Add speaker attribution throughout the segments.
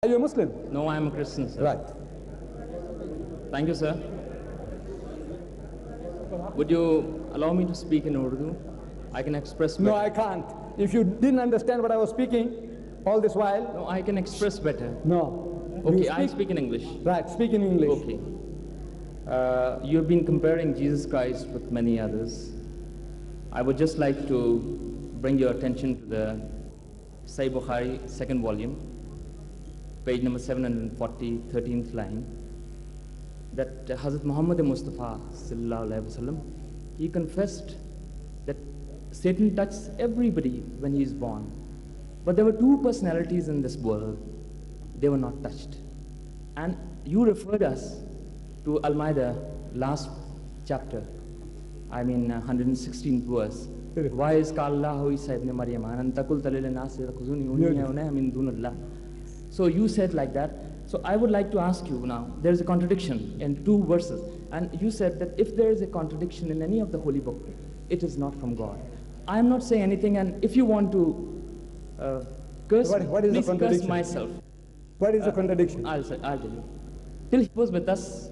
Speaker 1: Are you a Muslim?
Speaker 2: No, I am a Christian, sir.
Speaker 1: Right.
Speaker 2: Thank you, sir. Would you allow me to speak in Urdu? I can express better.
Speaker 1: No, I can't. If you didn't understand what I was speaking all this while.
Speaker 2: No, I can express better.
Speaker 1: No.
Speaker 2: Okay, I speak in English.
Speaker 1: Right, speak in English.
Speaker 2: Okay. You have been comparing Jesus Christ with many others. I would just like to bring your attention to the Sahih Bukhari, second volume, page number 740, 13th line, that Hazrat Muhammad Mustafa sallallahu alaihi wasallam, he confessed that Satan touches everybody when he is born, but there were two personalities in this world, they were not touched. And you referred us to Al-Ma'idah, last chapter, I mean 116th verse. Why is Allahu Isa ibn Maryam an taqul lil nas yakhuzuni unna min dunillah. So you said like that. So I would like to ask you now, there is a contradiction in two verses, and you said that if there is a contradiction in any of the holy book, it is not from God. I am not saying anything, and if you want to curse me,
Speaker 1: what is
Speaker 2: please
Speaker 1: the contradiction?
Speaker 2: curse myself.
Speaker 1: What is the contradiction?
Speaker 2: I'll tell you. Till he was with us,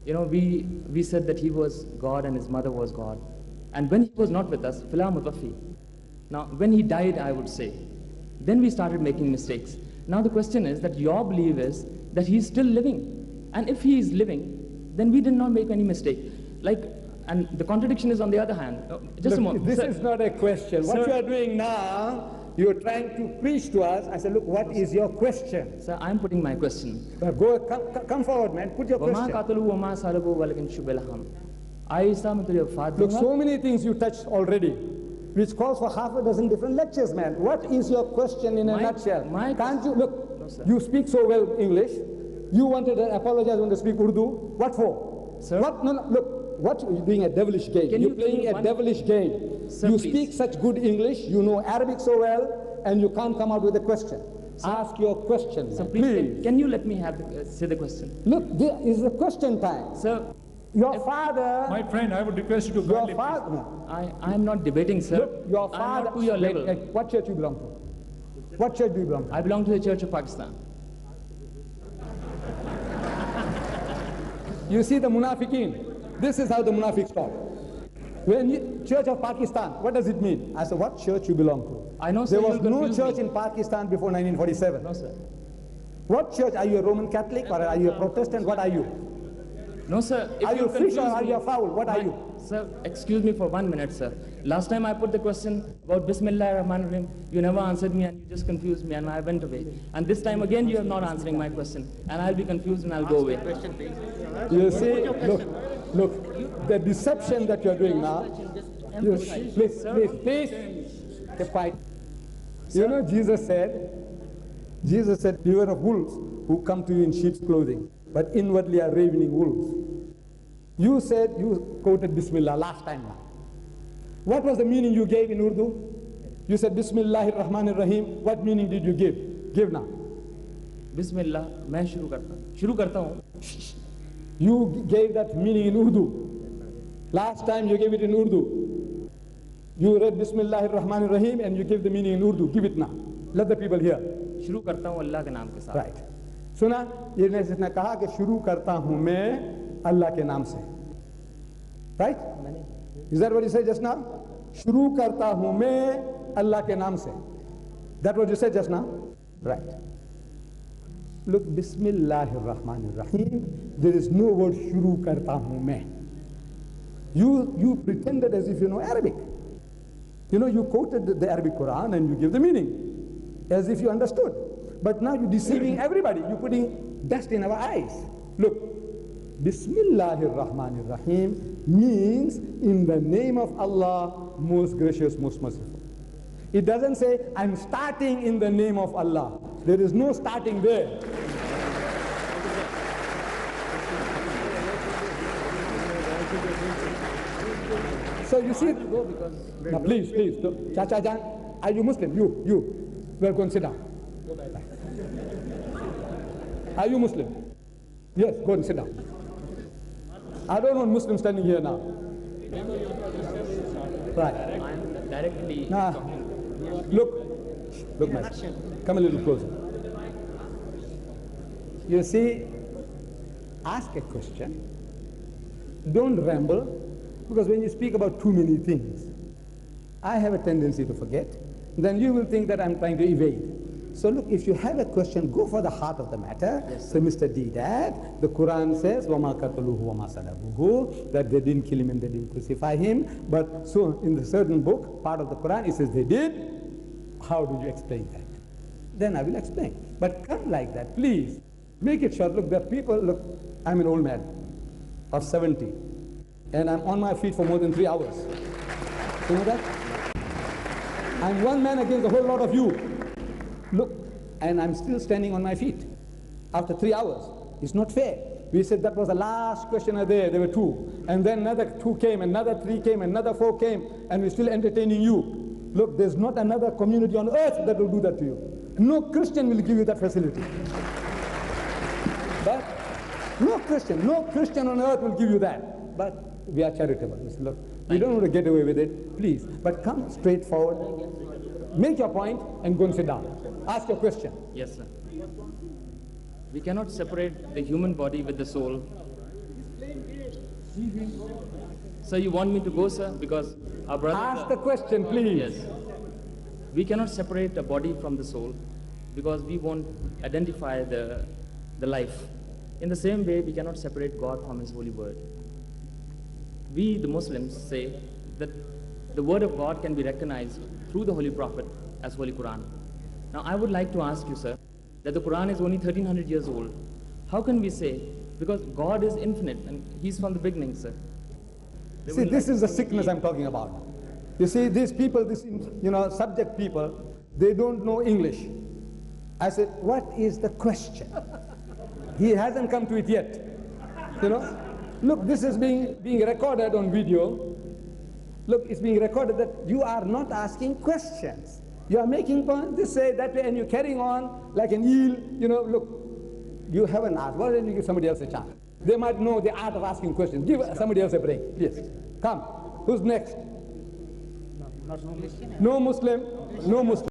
Speaker 2: you know, we said that he was God and his mother was God. And when he was not with us, fila mutafi. Now, when he died, I would say, then we started making mistakes. Now the question is that your belief is that he is still living. And if he is living, then we did not make any mistake. Like, and the contradiction is on the other hand. Just a moment.
Speaker 1: This
Speaker 2: Sir,
Speaker 1: is not a question. What you are doing now, you are trying to preach to us. I said, look, what is your question?
Speaker 2: Sir, I am putting my question.
Speaker 1: Come forward, man. Put your question. Look, so many things you touched already, which calls for half a dozen different lectures, man. What is your question in a nutshell? Can't you, look,
Speaker 2: no,
Speaker 1: you speak so well English. You wanted to apologize when to speak Urdu. What for?
Speaker 2: Sir?
Speaker 1: What? No, look, what you're doing a devilish game. You're playing a devilish game.
Speaker 2: Sir,
Speaker 1: you
Speaker 2: please.
Speaker 1: speak such good English, you know Arabic so well, and you can't come out with a question. Sir, ask your question,
Speaker 2: so
Speaker 1: man,
Speaker 2: please. Can you let me have say the question?
Speaker 1: Look, there is a question time.
Speaker 2: Sir,
Speaker 1: your father...
Speaker 3: My friend, I would request you to
Speaker 1: Your
Speaker 3: kindly
Speaker 1: father...
Speaker 2: I am not debating, sir.
Speaker 1: Look, your father...
Speaker 2: I am not to your level.
Speaker 1: What church you belong to? What church do you belong to?
Speaker 2: I belong to the Church of Pakistan.
Speaker 1: You see the munafiqeen. This is how the munafiqs talk. When you, Church of Pakistan, what does it mean? I said, what church you belong to?
Speaker 2: I know, sir,
Speaker 1: there was
Speaker 2: you'll
Speaker 1: no
Speaker 2: confuse
Speaker 1: church
Speaker 2: me.
Speaker 1: in Pakistan before 1947.
Speaker 2: No, sir.
Speaker 1: What church? Are you a Roman Catholic or are you a Protestant? What are you?
Speaker 2: No, sir. If
Speaker 1: Are you fish or
Speaker 2: confuse
Speaker 1: are
Speaker 2: me-
Speaker 1: you a fowl? What are you?
Speaker 2: Sir, excuse me for 1 minute, sir. Last time I put the question about bismillah ar-Rahman ar-Rahim, you never answered me and you just confused me and I went away. And this time again you are not answering my question. And I'll be confused and I'll go away.
Speaker 1: You see, look, the deception that you're doing now. Please, keep quiet. You know, Jesus said, beware of wolves who come to you in sheep's clothing, but inwardly are ravening wolves. You said, you quoted Bismillah last time now. What was the meaning you gave in Urdu? You said Bismillahir Rahmanir Rahim. What meaning did you give? Give now.
Speaker 2: Bismillah, मैं शुरू करता हूँ.
Speaker 1: You gave that meaning in Urdu. Last time you gave it in Urdu. You read Bismillahir Rahmanir Rahim and you gave the meaning in Urdu. Give it now. Let the people hear.
Speaker 2: शुरू करता हूँ अल्लाह के नाम के साथ.
Speaker 1: Right. सुना? ये इसने कहा कि शुरू करता हूँ मैं अल्लाह के नाम से. Right? Is that what you said just now? शुरू करता हूँ मैं अल्लाह के नाम से. That what you said just now? Right. Look, Bismillahir Rahmanir Rahim. There is no word शुरू करता हूँ मैं. You pretended as if you know Arabic. You know, you quoted the Arabic Quran and you give the meaning as if you understood. But now you're deceiving everybody. You're putting dust in our eyes. Look, Bismillahir Rahmanir Rahim means in the name of Allah, most gracious, most merciful. It doesn't say, I'm starting in the name of Allah. There is no starting there. So you see, now please, Chacha Jan, are you Muslim? You. Well, go and sit down. Are you Muslim? Yes, go and sit down. I don't want Muslims standing here now. Right.
Speaker 2: I'm directly
Speaker 1: Nah.
Speaker 2: talking.
Speaker 1: Look, man. Come a little closer. You see, ask a question. Don't ramble, because when you speak about too many things, I have a tendency to forget. Then you will think that I'm trying to evade. So look, if you have a question, go for the heart of the matter.
Speaker 2: Yes,
Speaker 1: so Mr. Deedat, the Quran says, وَمَا قَتَلُوهُ وَمَا صَلَبُوهُ, that they didn't kill him and they didn't crucify him. But so in the certain book, part of the Quran, it says they did. How do you explain that? Then I will explain. But come like that, please. Make it short. Look, there are people, look, I'm an old man of 70, and I'm on my feet for more than 3 hours. You know that? I'm one man against a whole lot of you. Look, and I'm still standing on my feet after 3 hours. It's not fair. We said that was the last questioner there. There were 2. And then another 2 came, another 3 came, another 4 came, and we're still entertaining you. Look, there's not another community on earth that will do that to you. No Christian will give you that facility. But no Christian on earth will give you that. But we are charitable. Look, we don't want to get away with it, please. But come straight forward, make your point, and go and sit down. Ask your question.
Speaker 2: Yes, sir. We cannot separate the human body with the soul. So you want me to go, sir? Because our brother...
Speaker 1: Ask the question, please.
Speaker 2: Yes. We cannot separate the body from the soul because we won't identify the life. In the same way, we cannot separate God from His holy word. We, the Muslims, say that the word of God can be recognized through the Holy Prophet as Holy Quran. Now, I would like to ask you, sir, that the Quran is only 1300 years old. How can we say, because God is infinite and He's from the beginning, sir?
Speaker 1: See, this is the sickness I'm talking about. You see, these people, subject people, they don't know English. I said, what is the question? He hasn't come to it yet. Look, this is being recorded on video. Look, it's being recorded that you are not asking questions. You are making points this way, that way, and you're carrying on like an eel. Look, you haven't asked. Why don't you give somebody else a chance? They might know the art of asking questions. Give somebody else a break, please. Come. Who's next? No Muslim. No Muslim.